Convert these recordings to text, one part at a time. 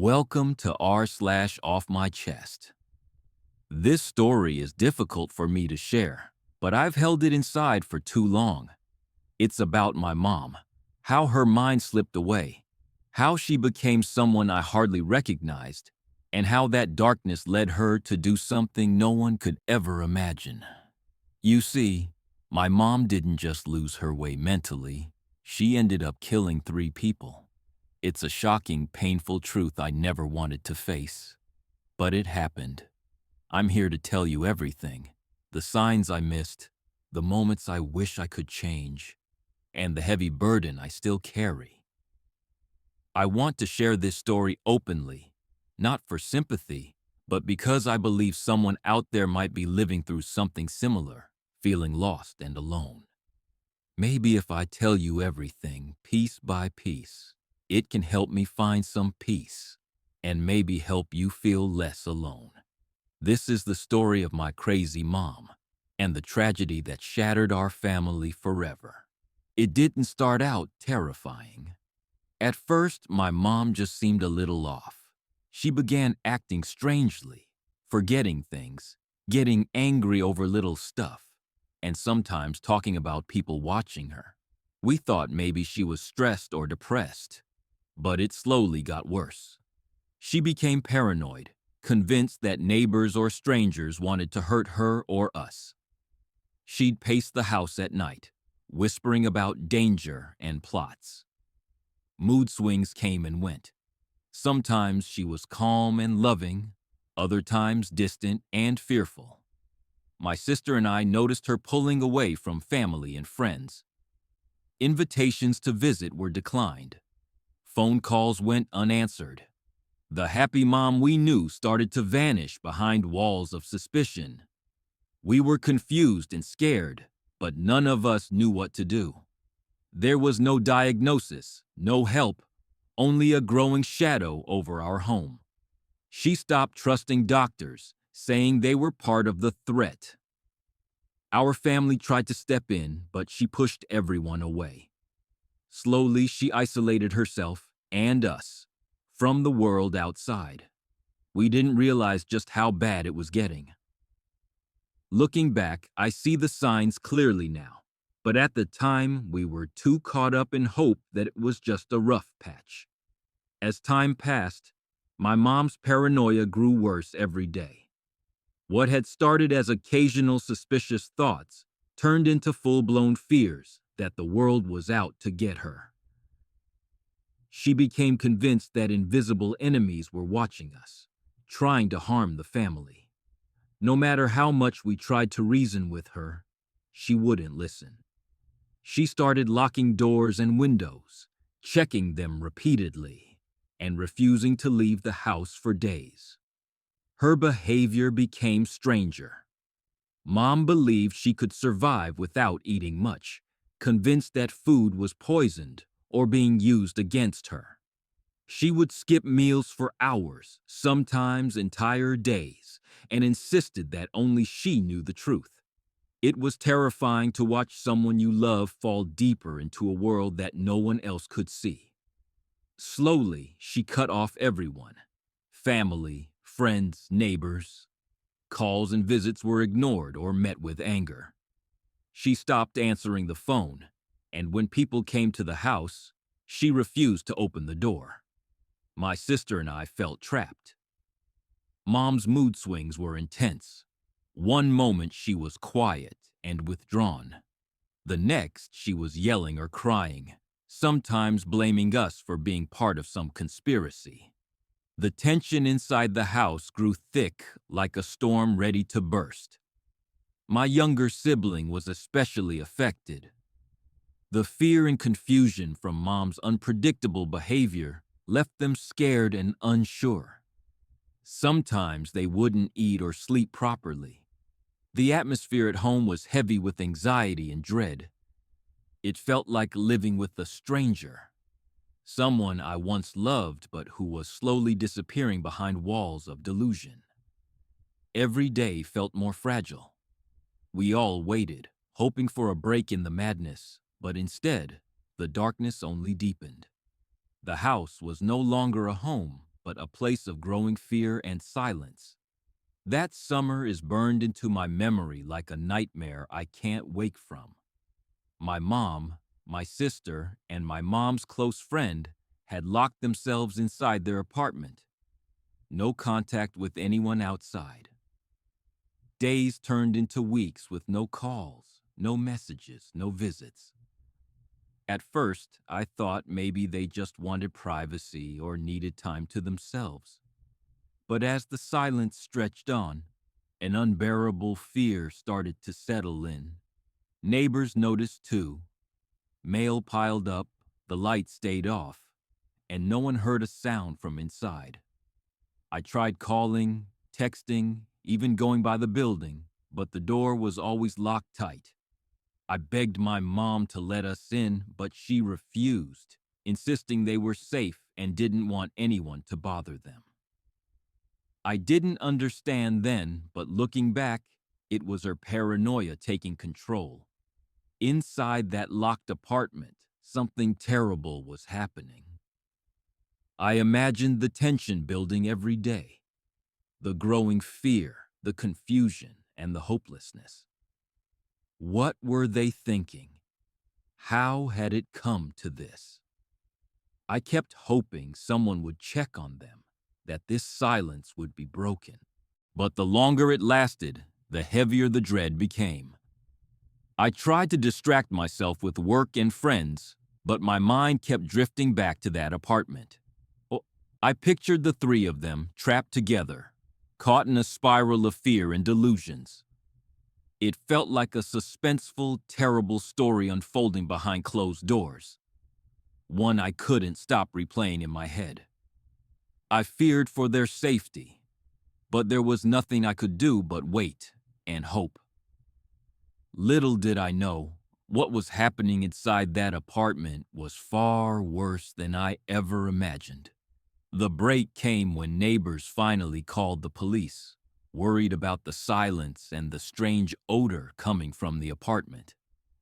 Welcome to r/off my chest. This story is difficult for me to share, but I've held it inside for too long. It's about my mom, how her mind slipped away, how she became someone I hardly recognized, and how that darkness led her to do something no one could ever imagine. You see, my mom didn't just lose her way mentally, she ended up killing 3 people. It's a shocking, painful truth I never wanted to face. But it happened. I'm here to tell you everything. The signs I missed, the moments I wish I could change, and the heavy burden I still carry. I want to share this story openly, not for sympathy, but because I believe someone out there might be living through something similar, feeling lost and alone. Maybe if I tell you everything, piece by piece, it can help me find some peace, and maybe help you feel less alone. This is the story of my crazy mom, and the tragedy that shattered our family forever. It didn't start out terrifying. At first, my mom just seemed a little off. She began acting strangely, forgetting things, getting angry over little stuff, and sometimes talking about people watching her. We thought maybe she was stressed or depressed. But it slowly got worse. She became paranoid, convinced that neighbors or strangers wanted to hurt her or us. She'd pace the house at night, whispering about danger and plots. Mood swings came and went. Sometimes she was calm and loving, other times distant and fearful. My sister and I noticed her pulling away from family and friends. Invitations to visit were declined. Phone calls went unanswered. The happy mom we knew started to vanish behind walls of suspicion. We were confused and scared, but none of us knew what to do. There was no diagnosis, no help, only a growing shadow over our home. She stopped trusting doctors, saying they were part of the threat. Our family tried to step in, but she pushed everyone away. Slowly, she isolated herself and us from the world outside. We didn't realize just how bad it was getting. Looking back, I see the signs clearly now, but at the time, we were too caught up in hope that it was just a rough patch. As time passed, my mom's paranoia grew worse every day. What had started as occasional suspicious thoughts turned into full-blown fears that the world was out to get her. She became convinced that invisible enemies were watching us, trying to harm the family. No matter how much we tried to reason with her, she wouldn't listen. She started locking doors and windows, checking them repeatedly, and refusing to leave the house for days. Her behavior became stranger. Mom believed she could survive without eating much, convinced that food was poisoned or being used against her. She would skip meals for hours, sometimes entire days, and insisted that only she knew the truth. It was terrifying to watch someone you love fall deeper into a world that no one else could see. Slowly, she cut off everyone: family, friends, neighbors. Calls and visits were ignored or met with anger. She stopped answering the phone, and when people came to the house, she refused to open the door. My sister and I felt trapped. Mom's mood swings were intense. One moment she was quiet and withdrawn. The next she was yelling or crying, sometimes blaming us for being part of some conspiracy. The tension inside the house grew thick, like a storm ready to burst. My younger sibling was especially affected. The fear and confusion from Mom's unpredictable behavior left them scared and unsure. Sometimes they wouldn't eat or sleep properly. The atmosphere at home was heavy with anxiety and dread. It felt like living with a stranger, someone I once loved but who was slowly disappearing behind walls of delusion. Every day felt more fragile. We all waited, hoping for a break in the madness, but instead, the darkness only deepened. The house was no longer a home, but a place of growing fear and silence. That summer is burned into my memory like a nightmare I can't wake from. My mom, my sister, and my mom's close friend had locked themselves inside their apartment. No contact with anyone outside. Days turned into weeks with no calls, no messages, no visits. At first, I thought maybe they just wanted privacy or needed time to themselves. But as the silence stretched on, an unbearable fear started to settle in. Neighbors noticed too. Mail piled up, the light stayed off, and no one heard a sound from inside. I tried calling, texting, even going by the building, but the door was always locked tight. I begged my mom to let us in, but she refused, insisting they were safe and didn't want anyone to bother them. I didn't understand then, but looking back, it was her paranoia taking control. Inside that locked apartment, something terrible was happening. I imagined the tension building every day, the growing fear, the confusion, and the hopelessness. What were they thinking? How had it come to this? I kept hoping someone would check on them, that this silence would be broken. But the longer it lasted, the heavier the dread became. I tried to distract myself with work and friends, but my mind kept drifting back to that apartment. I pictured the three of them trapped together, caught in a spiral of fear and delusions. It felt like a suspenseful, terrible story unfolding behind closed doors, one I couldn't stop replaying in my head. I feared for their safety, but there was nothing I could do but wait and hope. Little did I know, what was happening inside that apartment was far worse than I ever imagined. The break came when neighbors finally called the police, worried about the silence and the strange odor coming from the apartment.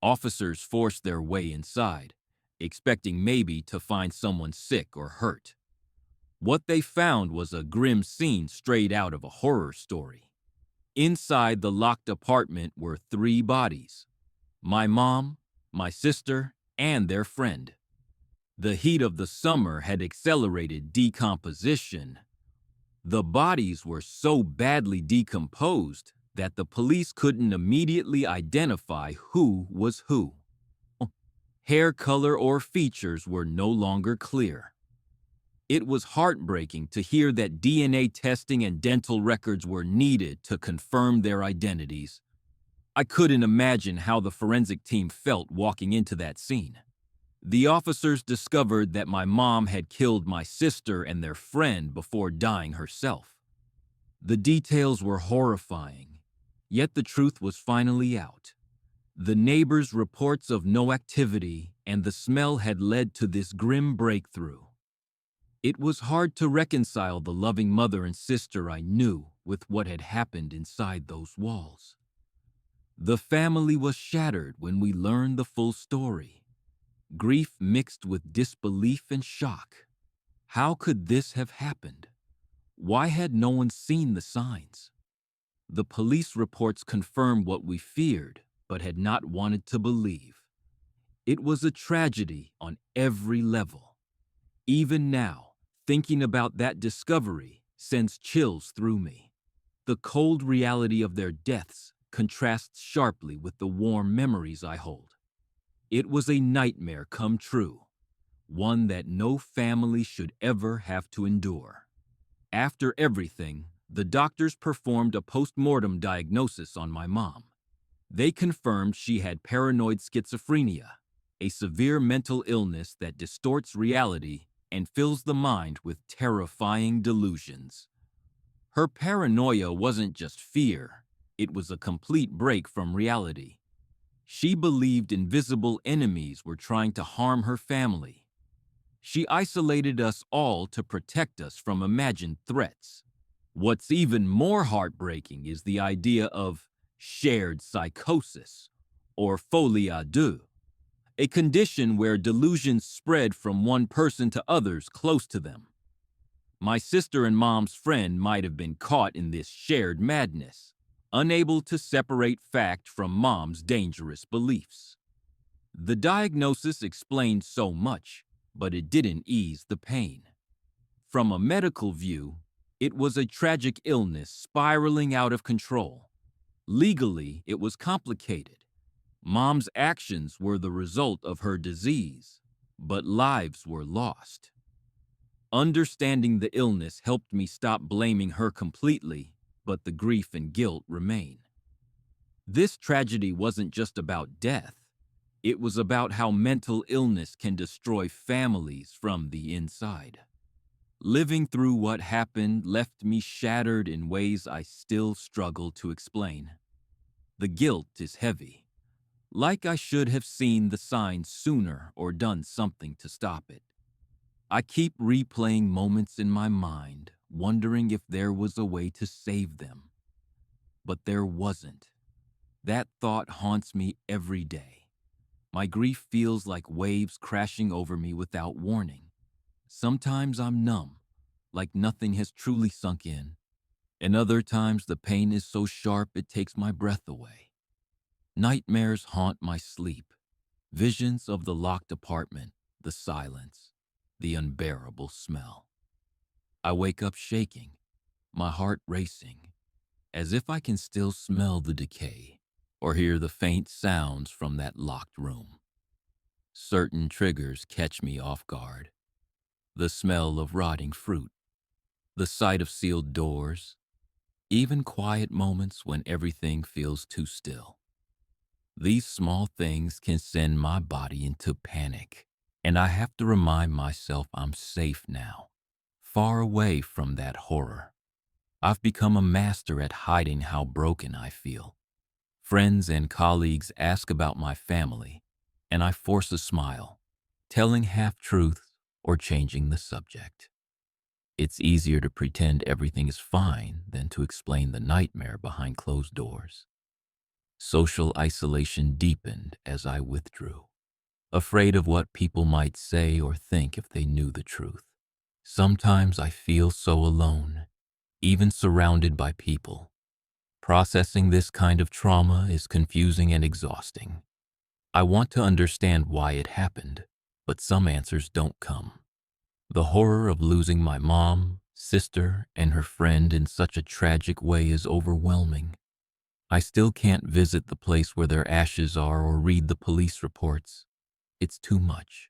Officers forced their way inside, expecting maybe to find someone sick or hurt. What they found was a grim scene straight out of a horror story. Inside the locked apartment were three bodies: my mom, my sister, and their friend. The heat of the summer had accelerated decomposition. The bodies were so badly decomposed that the police couldn't immediately identify who was who. Hair color or features were no longer clear. It was heartbreaking to hear that DNA testing and dental records were needed to confirm their identities. I couldn't imagine how the forensic team felt walking into that scene. The officers discovered that my mom had killed my sister and their friend before dying herself. The details were horrifying, yet the truth was finally out. The neighbors' reports of no activity and the smell had led to this grim breakthrough. It was hard to reconcile the loving mother and sister I knew with what had happened inside those walls. The family was shattered when we learned the full story. Grief mixed with disbelief and shock. How could this have happened? Why had no one seen the signs? The police reports confirmed what we feared, but had not wanted to believe. It was a tragedy on every level. Even now, thinking about that discovery sends chills through me. The cold reality of their deaths contrasts sharply with the warm memories I hold. It was a nightmare come true, one that no family should ever have to endure. After everything, the doctors performed a post-mortem diagnosis on my mom. They confirmed she had paranoid schizophrenia, a severe mental illness that distorts reality and fills the mind with terrifying delusions. Her paranoia wasn't just fear, it was a complete break from reality. She believed invisible enemies were trying to harm her family. She isolated us all to protect us from imagined threats. What's even more heartbreaking is the idea of shared psychosis, or folie à deux, a condition where delusions spread from one person to others close to them. My sister and mom's friend might have been caught in this shared madness, unable to separate fact from mom's dangerous beliefs. The diagnosis explained so much, but it didn't ease the pain. From a medical view, it was a tragic illness spiraling out of control. Legally, it was complicated. Mom's actions were the result of her disease, but lives were lost. Understanding the illness helped me stop blaming her completely, but the grief and guilt remain. This tragedy wasn't just about death. It was about how mental illness can destroy families from the inside. Living through what happened left me shattered in ways I still struggle to explain. The guilt is heavy, like I should have seen the signs sooner or done something to stop it. I keep replaying moments in my mind, wondering if there was a way to save them. But there wasn't. That thought haunts me every day. My grief feels like waves crashing over me without warning. Sometimes I'm numb, like nothing has truly sunk in, and other times the pain is so sharp it takes my breath away. Nightmares haunt my sleep, visions of the locked apartment, the silence, the unbearable smell. I wake up shaking, my heart racing, as if I can still smell the decay or hear the faint sounds from that locked room. Certain triggers catch me off guard. The smell of rotting fruit, the sight of sealed doors, even quiet moments when everything feels too still. These small things can send my body into panic, and I have to remind myself I'm safe now, far away from that horror. I've become a master at hiding how broken I feel. Friends and colleagues ask about my family, and I force a smile, telling half-truths or changing the subject. It's easier to pretend everything is fine than to explain the nightmare behind closed doors. Social isolation deepened as I withdrew, afraid of what people might say or think if they knew the truth. Sometimes I feel so alone, even surrounded by people. Processing this kind of trauma is confusing and exhausting. I want to understand why it happened, but some answers don't come. The horror of losing my mom, sister, and her friend in such a tragic way is overwhelming. I still can't visit the place where their ashes are or read the police reports. It's too much.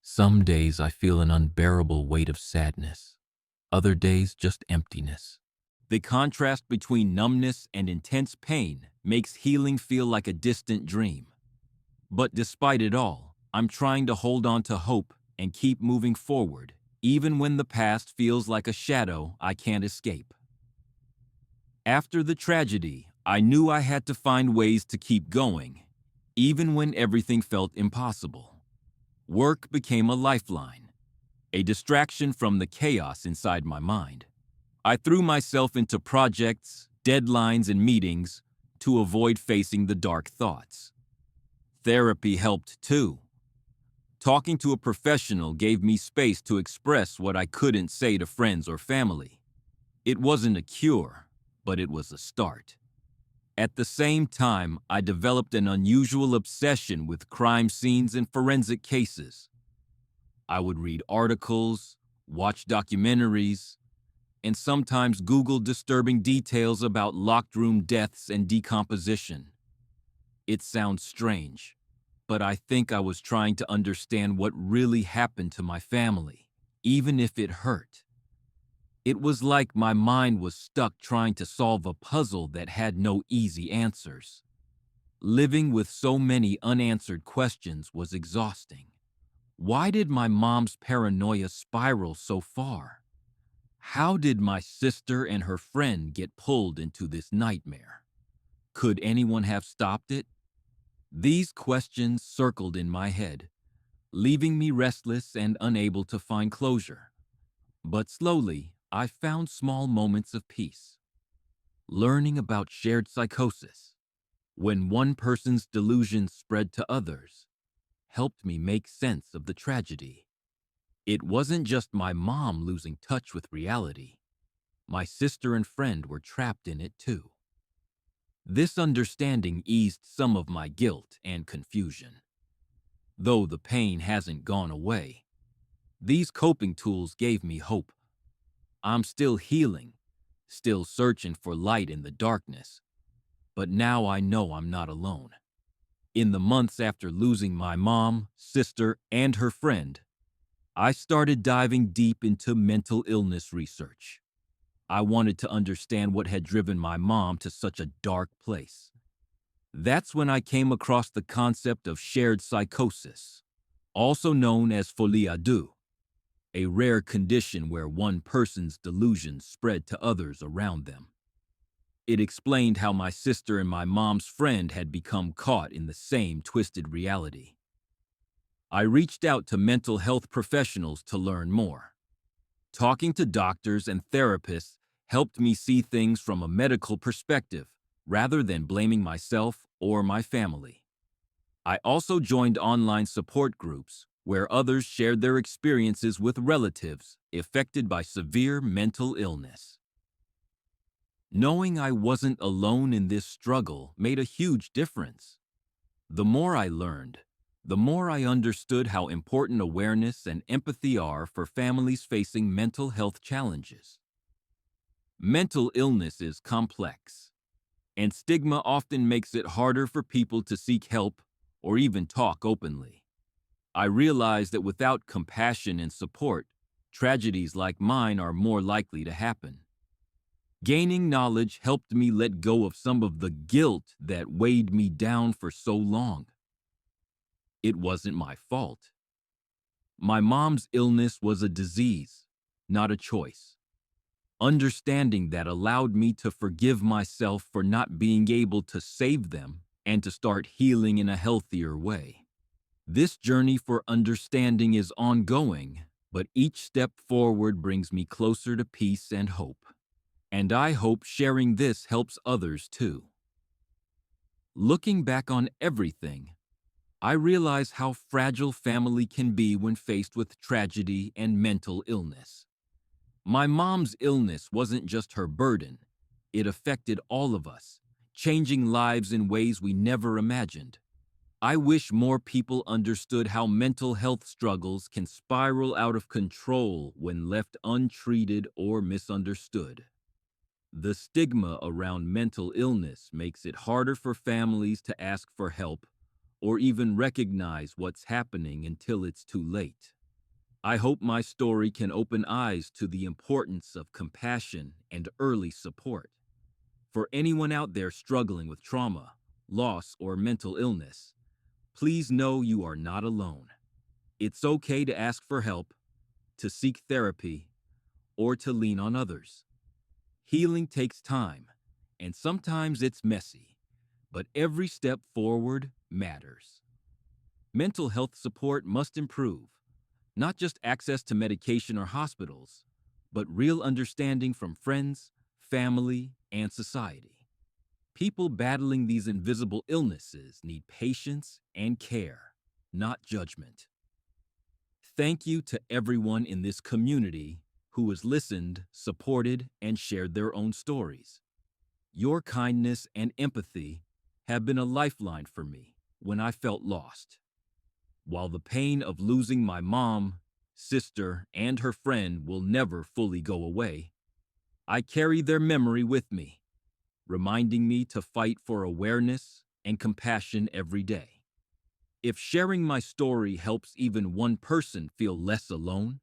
Some days I feel an unbearable weight of sadness. Other days just emptiness. The contrast between numbness and intense pain makes healing feel like a distant dream. But despite it all, I'm trying to hold on to hope and keep moving forward, even when the past feels like a shadow I can't escape. After the tragedy, I knew I had to find ways to keep going, even when everything felt impossible. Work became a lifeline, a distraction from the chaos inside my mind. I threw myself into projects, deadlines, and meetings to avoid facing the dark thoughts. Therapy helped too. Talking to a professional gave me space to express what I couldn't say to friends or family. It wasn't a cure, but it was a start. At the same time, I developed an unusual obsession with crime scenes and forensic cases. I would read articles, watch documentaries, and sometimes Google disturbing details about locked room deaths and decomposition. It sounds strange, but I think I was trying to understand what really happened to my family, even if it hurt. It was like my mind was stuck trying to solve a puzzle that had no easy answers. Living with so many unanswered questions was exhausting. Why did my mom's paranoia spiral so far? How did my sister and her friend get pulled into this nightmare? Could anyone have stopped it? These questions circled in my head, leaving me restless and unable to find closure. But slowly, I found small moments of peace. Learning about shared psychosis, when one person's delusions spread to others, helped me make sense of the tragedy. It wasn't just my mom losing touch with reality. My sister and friend were trapped in it too. This understanding eased some of my guilt and confusion. Though the pain hasn't gone away, these coping tools gave me hope. I'm still healing, still searching for light in the darkness, but now I know I'm not alone. In the months after losing my mom, sister, and her friend, I started diving deep into mental illness research. I wanted to understand what had driven my mom to such a dark place. That's when I came across the concept of shared psychosis, also known as folie à deux, a rare condition where one person's delusions spread to others around them. It explained how my sister and my mom's friend had become caught in the same twisted reality. I reached out to mental health professionals to learn more. Talking to doctors and therapists helped me see things from a medical perspective, rather than blaming myself or my family. I also joined online support groups where others shared their experiences with relatives affected by severe mental illness. Knowing I wasn't alone in this struggle made a huge difference. The more I learned, the more I understood how important awareness and empathy are for families facing mental health challenges. Mental illness is complex, and stigma often makes it harder for people to seek help or even talk openly. I realized that without compassion and support, tragedies like mine are more likely to happen. Gaining knowledge helped me let go of some of the guilt that weighed me down for so long. It wasn't my fault. My mom's illness was a disease, not a choice. Understanding that allowed me to forgive myself for not being able to save them and to start healing in a healthier way. This journey for understanding is ongoing, but each step forward brings me closer to peace and hope. And I hope sharing this helps others too. Looking back on everything, I realize how fragile family can be when faced with tragedy and mental illness. My mom's illness wasn't just her burden, it affected all of us, changing lives in ways we never imagined. I wish more people understood how mental health struggles can spiral out of control when left untreated or misunderstood. The stigma around mental illness makes it harder for families to ask for help or even recognize what's happening until it's too late. I hope my story can open eyes to the importance of compassion and early support. For anyone out there struggling with trauma, loss, or mental illness, please know you are not alone. It's okay to ask for help, to seek therapy, or to lean on others. Healing takes time, and sometimes it's messy, but every step forward matters. Mental health support must improve, not just access to medication or hospitals, but real understanding from friends, family, and society. People battling these invisible illnesses need patience and care, not judgment. Thank you to everyone in this community who has listened, supported, and shared their own stories. Your kindness and empathy have been a lifeline for me when I felt lost. While the pain of losing my mom, sister, and her friend will never fully go away, I carry their memory with me, reminding me to fight for awareness and compassion every day. If sharing my story helps even one person feel less alone,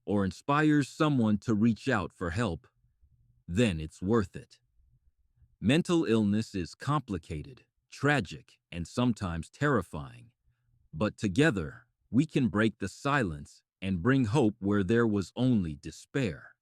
or inspires someone to reach out for help, then it's worth it. Mental illness is complicated, tragic, and sometimes terrifying, but together we can break the silence and bring hope where there was only despair.